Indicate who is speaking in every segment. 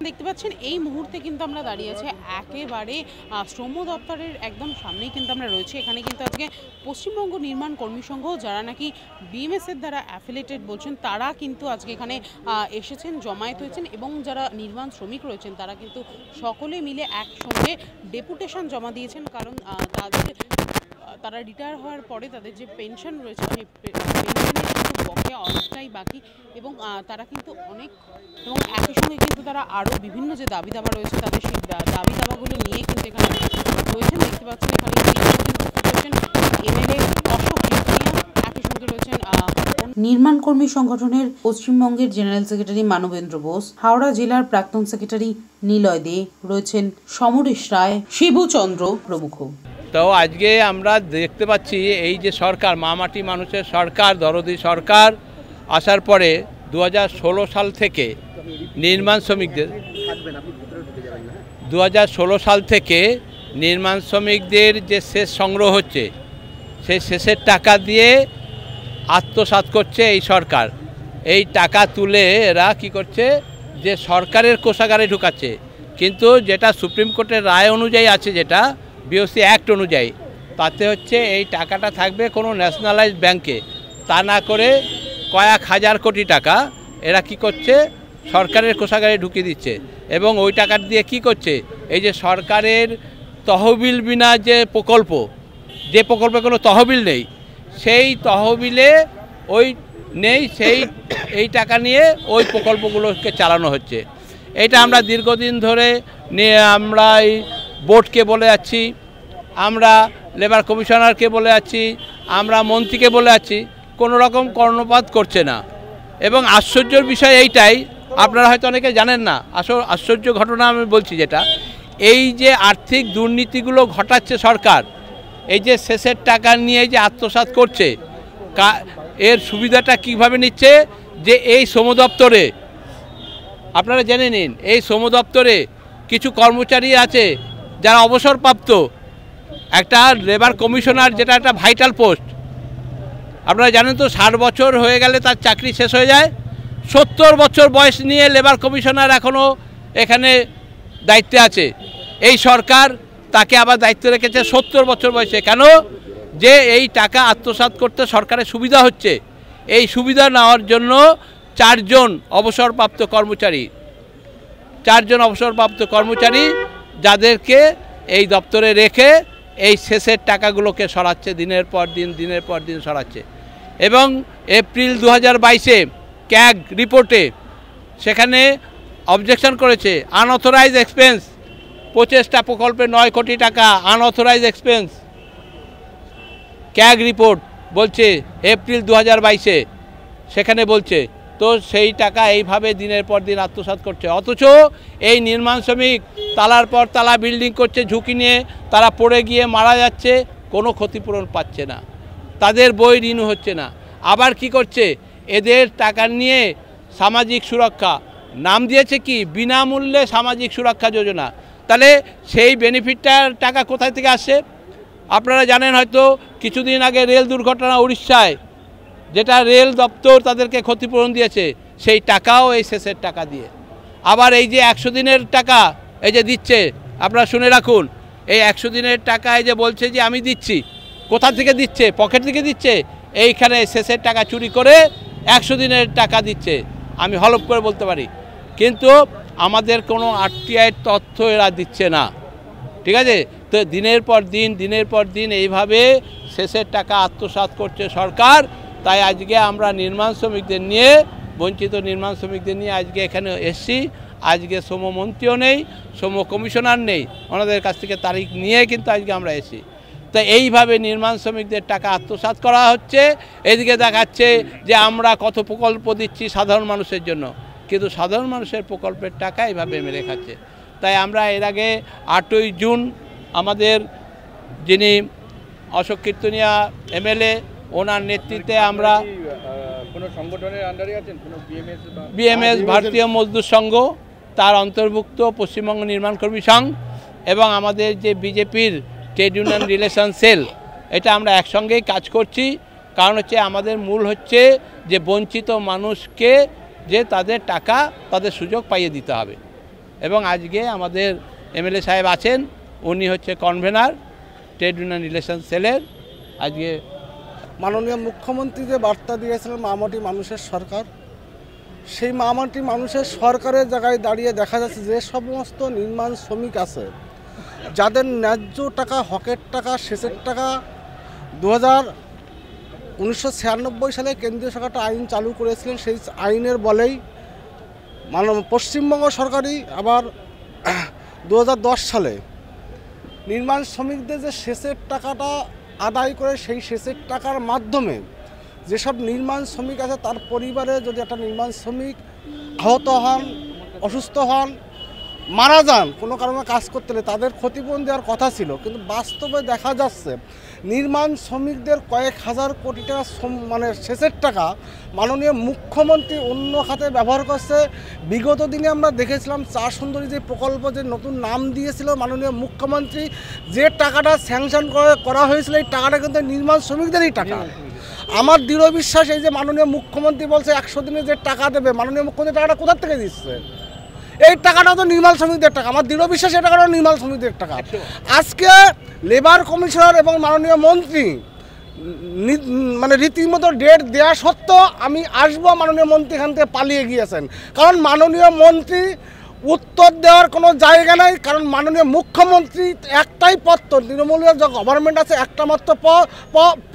Speaker 1: দেখতে পাচ্ছেন এই মুহূর্তে কিন্তু আমরা দাঁড়িয়ে আছি একেবারে শ্রম দপ্তরের একদম সামনেই কিন্তু আমরা রয়েছি। এখানে কিন্তু আজকে পশ্চিমবঙ্গ নির্মাণ কর্মী সংঘ যারা নাকি বিএমএস এর দ্বারা অ্যাফিলিয়েটেড বলছেন তারা কিন্তু আজকে এখানে এসেছেন, জমায়েত হয়েছেন এবং যারা নির্মাণ শ্রমিক রয়েছেন তারা কিন্তু সকলে মিলে একসঙ্গে ডেপুটেশন জমা দিয়েছেন। কারণ তারা রিটায়ার হওয়ার পরে তাদের যে পেনশন রয়েছে সেই পেনশনের কিন্তু বকেয়া অনেকটাই বাকি এবং তারা কিন্তু অনেক এবং একই সঙ্গে কিন্তু তারা আরও বিভিন্ন যে দাবি দাবা রয়েছে তাদের সেই দাবি দাবাগুলো নিয়ে কিন্তু এখানে রয়েছেন। দেখতে পাচ্ছেন এখানে রয়েছেন এমএলএ অশোক কীর্তনিয়া, একই সঙ্গে রয়েছেন নির্মাণ কর্মী সংগঠনের পশ্চিমবঙ্গের জেনারেল সেক্রেটারি মানবেন্দ্র বোস, হাওড়া জেলার প্রাক্তন সেক্রেটারি নিলয় দে, রয়েছেন সমরেশ রায়, শিবুচন্দ্র প্রমুখ।
Speaker 2: তো আজকে আমরা দেখতে পাচ্ছি এই যে সরকার, মামাটি মানুষের সরকার, দরদি সরকার আসার পরে 2016 সাল থেকে নির্মাণ শ্রমিকদের 2016 সাল থেকে নির্মাণ শ্রমিকদের যে শেষ সংগ্রহ হচ্ছে সেই শেষের টাকা দিয়ে আত্মসাৎ করছে এই সরকার। এই টাকা তুলে এরা কি করছে যে সরকারের কোষাগারে ঢুকাচ্ছে, কিন্তু যেটা সুপ্রিম কোর্টের রায় অনুযায়ী আছে, যেটা বিওসি অ্যাক্ট অনুযায়ী, তাতে হচ্ছে এই টাকাটা থাকবে কোনো ন্যাশনালাইজ ব্যাংকে, তা না করে কয়েক হাজার কোটি টাকা এরা কি করছে সরকারের কোষাগারে ঢুকিয়ে দিচ্ছে। এবং ওই টাকা দিয়ে কি করছে, এই যে সরকারের তহবিল বিনা যে প্রকল্পে কোনো তহবিল নেই, সেই তহবিলে এই টাকা নিয়ে ওই প্রকল্পগুলোকে চালানো হচ্ছে। এটা আমরা দীর্ঘদিন ধরে আমরা এই বোর্ডকে বলে যাচ্ছি, আমরা লেবার কমিশনারকে বলে যাচ্ছি, আমরা মন্ত্রীকে বলে যাচ্ছি, কোনো রকম কর্ণপাত করছে না। এবং আশ্চর্যের বিষয় এইটাই, আপনারা হয়তো অনেকে জানেন না, আশ্চর্য ঘটনা আমি বলছি, যেটা এই যে আর্থিক দুর্নীতিগুলো ঘটাচ্ছে সরকার, এই যে শেষের টাকা নিয়ে যে আত্মসাৎ করছে, এর সুবিধাটা কিভাবে নিচ্ছে, যে এই শ্রম দপ্তরে আপনারা জেনে নিন, এই শ্রম দপ্তরে কিছু কর্মচারী আছে যারা অবসরপ্রাপ্ত। একটা লেবার কমিশনার, যেটা একটা ভাইটাল পোস্ট, আপনারা জানেন তো 60 বছর হয়ে গেলে তার চাকরি শেষ হয়ে যায়। 70 বছর বয়স নিয়ে লেবার কমিশনার এখনও এখানে দায়িত্বে আছে। এই সরকার তাকে আবার দায়িত্ব রেখেছে 70 বছর বয়সে। কেন? যে এই টাকা আত্মসাৎ করতে সরকারের সুবিধা হচ্ছে। এই সুবিধা নেওয়ার জন্য 4 জন অবসরপ্রাপ্ত কর্মচারী যাদেরকে এই দপ্তরে রেখে এই শেষের টাকাগুলোকে সরাচ্ছে, দিনের পর দিন সরাচ্ছে। এবং এপ্রিল 2022-এ ক্যাগ রিপোর্টে সেখানে অবজেকশন করেছে, আনঅথরাইজ এক্সপেন্স 25টা প্রকল্পে 9 কোটি টাকা আনঅথরাইজ এক্সপেন্স। ক্যাগ রিপোর্ট বলছে এপ্রিল 2022-এ সেখানে বলছে। তো সেই টাকা এইভাবে দিনের পর দিন আত্মসাৎ করছে। অথচ এই নির্মাণ শ্রমিক তালার পর তালা বিল্ডিং করছে ঝুঁকি নিয়ে, তারা পড়ে গিয়ে মারা যাচ্ছে, কোনো ক্ষতিপূরণ পাচ্ছে না, তাদের বই ঋণ হচ্ছে না। আবার কি করছে, এদের টাকা নিয়ে সামাজিক সুরক্ষা নাম দিয়েছে কি, বিনামূল্যে সামাজিক সুরক্ষা যোজনা। তাহলে সেই বেনিফিটটার টাকা কোথায় থেকে আসছে? আপনারা জানেন হয়তো কিছুদিন আগে রেল দুর্ঘটনা উড়িষ্যায়, যেটা রেল দপ্তর তাদেরকে ক্ষতিপূরণ দিয়েছে, সেই টাকাও এই শেষের টাকা দিয়ে। আবার এই যে 100 দিনের টাকা এই যে দিচ্ছে, আপনারা শুনে রাখুন, এই 100 দিনের টাকা এই যে বলছে যে আমি দিচ্ছি, কোথা থেকে দিচ্ছে? পকেট থেকে দিচ্ছে। এইখানে শেষের টাকা চুরি করে 100 দিনের টাকা দিচ্ছে, আমি হলফ করে বলতে পারি। কিন্তু আমাদের কোনো আরটিআইয়ের তথ্য এরা দিচ্ছে না, ঠিক আছে? তো দিনের পর দিন এইভাবে শেষের টাকা আত্মসাৎ করছে সরকার। তাই আজকে আমরা নির্মাণ শ্রমিকদের নিয়ে, বঞ্চিত নির্মাণ শ্রমিকদের নিয়ে আজকে এখানে এসেছি। আজকে শ্রমমন্ত্রীও নেই, শ্রম কমিশনার নেই, ওনাদের কাছ থেকে তারিখ নিয়ে কিন্তু আজকে আমরা এসেছি। তো এইভাবে নির্মাণ শ্রমিকদের টাকা আত্মসাৎ করা হচ্ছে। এদিকে দেখাচ্ছে যে আমরা কত প্রকল্প দিচ্ছি সাধারণ মানুষের জন্য, কিন্তু সাধারণ মানুষের প্রকল্পের টাকা এইভাবে মেরে খাচ্ছে। তাই আমরা এর আগে 8ই জুন আমাদের যিনি অশোক কীর্তনিয়া এমএলএ, ওনার নেতৃত্বে আমরা
Speaker 3: কোনো সংগঠনের আন্ডারে আছেন, কোনো
Speaker 2: বিএমএস ভারতীয় মজদুর সংঘ, তার অন্তর্ভুক্ত পশ্চিমবঙ্গ নির্মাণ কর্মী সংঘ এবং আমাদের যে বিজেপির ট্রেড ইউনিয়ন রিলেশন সেল, এটা আমরা একসঙ্গেই কাজ করছি। কারণ হচ্ছে আমাদের মূল হচ্ছে যে বঞ্চিত মানুষকে যে তাদের টাকা, তাদের সুযোগ পাইয়ে দিতে হবে। এবং আজকে আমাদের এমএলএ সাহেব আছেন, উনি হচ্ছে কনভেনার ট্রেড ইউনিয়ন রিলেশন সেলের। আজকে
Speaker 4: মাননীয় মুখ্যমন্ত্রী যে বার্তা দিয়েছিলেন মামাটি মানুষের সরকার, সেই মামাটি মানুষের সরকারের জায়গায় দাঁড়িয়ে দেখা যাচ্ছে যে সমস্ত নির্মাণ শ্রমিক আছে যাদের ন্যায্য টাকা, হকের টাকা, সেচের টাকা 1996 সালে কেন্দ্রীয় সরকার আইন চালু করেছিলেন, সেই আইনের বলেই পশ্চিমবঙ্গ সরকারই আবার 2010 সালে নির্মাণ শ্রমিকদের যে সেচের টাকাটা আদায় করে সেই সেচের টাকার মাধ্যমে যেসব নির্মাণ শ্রমিক আছে তার পরিবারে যদি একটা নির্মাণ শ্রমিক আহত হন, অসুস্থ হন, মারা যান, কোনো কারণে কাজ করতে হলে তাদের ক্ষতিপূরণ দেওয়ার কথা ছিল। কিন্তু বাস্তবে দেখা যাচ্ছে নির্মাণ শ্রমিকদের কয়েক হাজার কোটি টাকা মানে সেচের টাকা মাননীয় মুখ্যমন্ত্রী অন্য খাতে ব্যবহার করছে। বিগত দিনে আমরা দেখেছিলাম চা সুন্দরী যে প্রকল্প, যে নতুন নাম দিয়েছিল মাননীয় মুখ্যমন্ত্রী, যে টাকাটা স্যাংশন করা হয়েছিল এই টাকাটা কিন্তু নির্মাণ শ্রমিকদেরই টাকা। আমার দৃঢ় বিশ্বাস এই যে মাননীয় মুখ্যমন্ত্রী বলছে 100 দিনে যে টাকা দেবে, মাননীয় মুখ্যমন্ত্রী টাকাটা কোথা থেকে দিচ্ছে? এই টাকাটা তো নির্মাণ শ্রমিকদের টাকা। আমার দৃঢ় বিশ্বাস এই টাকাটা নির্মাণ শ্রমিকদের টাকা। আজকে লেবার কমিশনার এবং মাননীয় মন্ত্রী মানে রীতিমতো ডেট দেওয়া সত্ত্বেও আমি আসবো, মাননীয় মন্ত্রী এখান থেকে পালিয়ে গিয়েছেন। কারণ মাননীয় মন্ত্রী উত্তর দেওয়ার কোনো জায়গা নাই। কারণ মাননীয় মুখ্যমন্ত্রী একটাই পদ, তৃণমূলের যে গভর্নমেন্ট আছে একটা মাত্র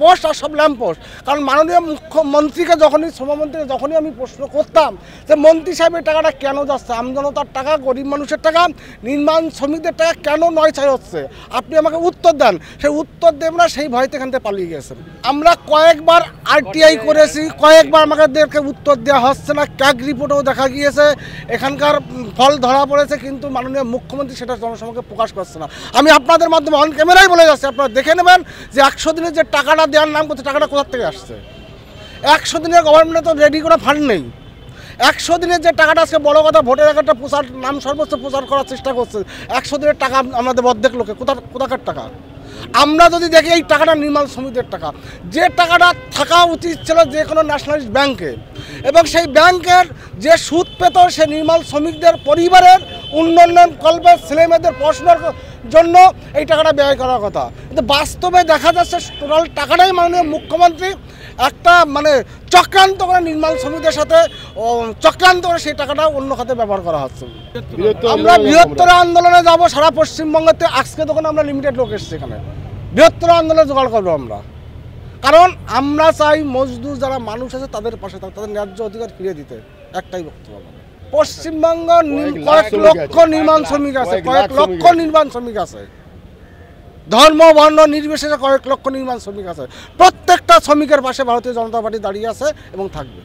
Speaker 4: পোস্ট আর সব ল্যাম্প পোস্ট। কারণ মাননীয় মুখ্যমন্ত্রীকে শ্রমমন্ত্রীকে যখনই আমি প্রশ্ন করতাম যে মন্ত্রী সাহেব এই টাকাটা কেন যাচ্ছে, আমজনতার টাকা, গরিব মানুষের টাকা, নির্মাণ শ্রমিকদের টাকা কেন নয়ছাই হচ্ছে, আপনি আমাকে উত্তর দেন। সেই উত্তর দেব না, সেই ভয়তে এখান থেকে পালিয়ে গেছেন। আমরা কয়েকবার আরটিআই করেছি, কয়েকবার আমাদেরকে উত্তর দেওয়া হচ্ছে না। ক্যাগ রিপোর্টেও দেখা গিয়েছে এখানকার ফল ধরা পড়েছে, কিন্তু মাননীয় মুখ্যমন্ত্রী সেটা জনসমক্ষে প্রকাশ করছে না। আমি আপনাদের মাধ্যমে অন ক্যামেরাই বলে যাচ্ছি, আপনারা দেখে নেবেন যে 100 দিনের যে টাকাটা দেওয়ার নাম করছে টাকাটা কোথা থেকে আসছে। 100 দিনের গভর্নমেন্টে তো রেডি কোনো ফান্ড নেই। 100 দিনের যে টাকাটা আজকে বড় কথা, ভোটের একটা প্রচার নাম সর্বোচ্চ প্রচার করার চেষ্টা করছে। 100 দিনের টাকা আমাদের অর্ধেক লোকে কোথাকার টাকা? আমরা যদি দেখি এই টাকাটা নির্মাণ শ্রমিকদের টাকা, যে টাকাটা থাকা উচিত ছিল যে কোনো ন্যাশনালিস্ট ব্যাংকে, এবং সেই ব্যাংকের যে সুদ পেত সে নির্মাণ শ্রমিকদের পরিবারের উন্নয়ন কল্পে ছেলেমেয়েদের পড়াশোনার জন্য এই টাকাটা ব্যয় করার কথা। কিন্তু বাস্তবে দেখা যাচ্ছে টোটাল টাকাটাই মাননীয় মুখ্যমন্ত্রী একটা মানে চক্রান্ত করে নির্মাণ শ্রমিকদের সাথে চক্রান্ত করে সেই টাকাটা অন্য খাতে ব্যবহার করা হচ্ছে। আমরা বৃহত্তর আন্দোলনে যাব সারা পশ্চিমবঙ্গতে। আজকে তখন আমরা লিমিটেড লোক এসেছি এখানে, বৃহত্তর আন্দোলনে জোগাড় করবো আমরা। কারণ আমরা চাই মজদুর যারা মানুষ আছে তাদের পাশে থাকতে, তাদের ন্যায্য অধিকার ফিরিয়ে দিতে। একটাই বক্তব্য। পশ্চিমবঙ্গ কয়েক লক্ষ নির্মাণ শ্রমিক আছে, কয়েক লক্ষ নির্মাণ শ্রমিক আছে, ধর্ম বর্ণ নির্বিশেষে কয়েক লক্ষ নির্মাণ শ্রমিক আছে। প্রত্যেকটা শ্রমিকের পাশে ভারতীয় জনতা পার্টি দাঁড়িয়ে আছে এবং থাকবে।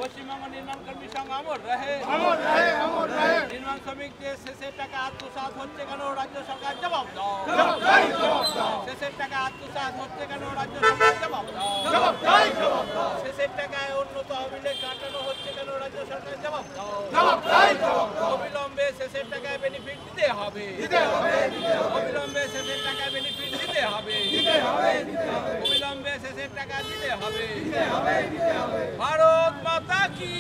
Speaker 2: পশ্চিমবঙ্গ নির্মাণ কর্মী সংঘ অমর রহে। নির্মাণ শ্রমিকদের শেষের টাকা আত্মসাৎ হচ্ছে কেন, রাজ্য সরকার জবাব দাও। শেষের টাকা আত্মসাৎ হচ্ছে কেন, রাজ্য সরকার জবাব দাও। শেষের টাকায় অন্য তহবিলে কাটানো হচ্ছে কেন, রাজ্য সরকার জবাব দাও। অবিলম্বে শেষের টাকায় বেনিফিট দিতে হবে। অবিলম্বে শেষের টাকায় বেনিফিট দিতে হবে। অবিলম্বে শেষের টাকা দিতে হবে। ভারত মাতা কি।